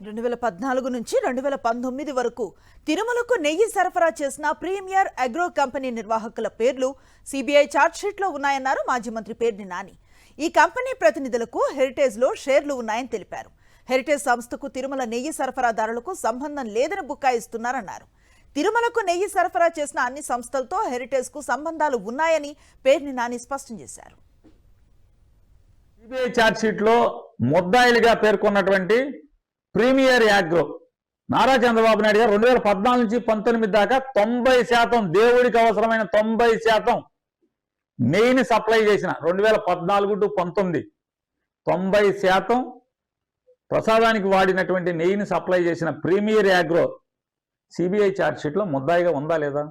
2014 నుంచి 2019 వరకు తిరుమలకు నెయ్యి సరఫరా చేసిన ప్రీమియర్ అగ్రో కంపెనీ నిర్వాహకుల పేర్లు సిబిఐ ఛార్జ్షీట్లో ఉన్నాయన్నారు మాజీ మంత్రి పేర్ని నాని. ఈ కంపెనీ ప్రతినిధులకు హెరిటేజ్లో షేర్లు ఉన్నాయని తెలిపారు. హెరిటేజ్ సంస్థకు తిరుమల నెయ్యి సరఫరాదారులకు సంబంధం లేదని బుకాయిస్తున్నారన్నారు. తిరుమలకు నెయ్యి సరఫరా చేసిన అన్ని సంస్థలతో హెరిటేజ్కు సంబంధాలు ఉన్నాయని పేర్ని నాని స్పష్టం చేశారు. సిబిఐ ఛార్జ్షీట్లో ముద్దాయిలుగా పేర్కొన్నటువంటి ప్రీమియర్ యాగ్రో నారా చంద్రబాబు నాయుడు గారు 2014 నుంచి 19 దాకా 90% దేవుడికి అవసరమైన 90% నెయ్యిని సప్లై చేసిన 2014 టు 19 90% ప్రసాదానికి వాడినటువంటి నెయ్యిని సప్లై చేసిన ప్రీమియర్ యాగ్రో సిబిఐ ఛార్జ్షీట్లో ముద్దాయిగా ఉందా లేదా?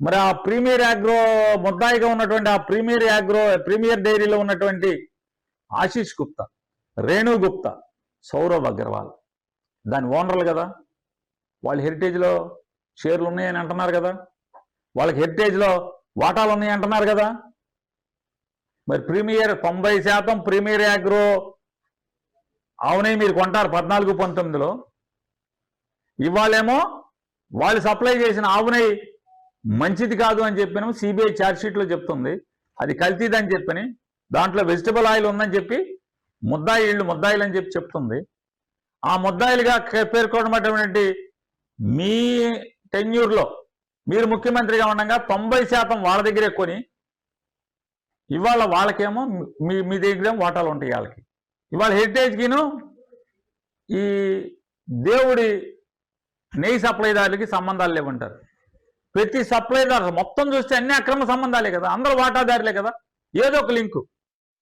మరి ఆ ప్రీమియర్ యాగ్రో ముద్దాయిగా ఉన్నటువంటి ఆ ప్రీమియర్ డైరీలో ఉన్నటువంటి ఆశీష్ గుప్తా, రేణు గుప్తా, సౌరవ్ అగర్వాల్ దాని ఓనర్లు కదా. వాళ్ళు హెరిటేజ్లో షేర్లు ఉన్నాయని అంటున్నారు కదా, వాళ్ళకి హెరిటేజ్లో వాటాలు ఉన్నాయి అంటున్నారు కదా. మరి 90% ప్రీమియర్ యాగ్రో అవునే మీరు కొంటారు 14-19లో. ఇవాళేమో వాళ్ళు సప్లై చేసిన ఆవునై మంచిది కాదు అని చెప్పిన సిబిఐ ఛార్జ్షీట్లో చెప్తుంది. అది కల్తీదని చెప్పని దాంట్లో వెజిటబుల్ ఆయిల్ ఉందని చెప్పి ముద్దాయిలు అని చెప్పి చెప్తుంది. ఆ ముద్దాయిలుగా పేర్కొన్నటువంటి మీ టెన్యూర్లో మీరు ముఖ్యమంత్రిగా ఉండగా 90% వాళ్ళ దగ్గరే కొని ఇవాళ వాళ్ళకేమో మీ దగ్గర వాటాలు ఉంటాయి. వాళ్ళకి ఇవాళ హెరిటేజ్కిను ఈ దేవుడి నెయ్యి సప్లైదారులకి సంబంధాలు లేవంటారు. ప్రతి సప్లైదారు మొత్తం చూస్తే అన్ని అక్రమ సంబంధాలే కదా, అందరూ వాటాదారులే కదా, ఏదో ఒక లింకు.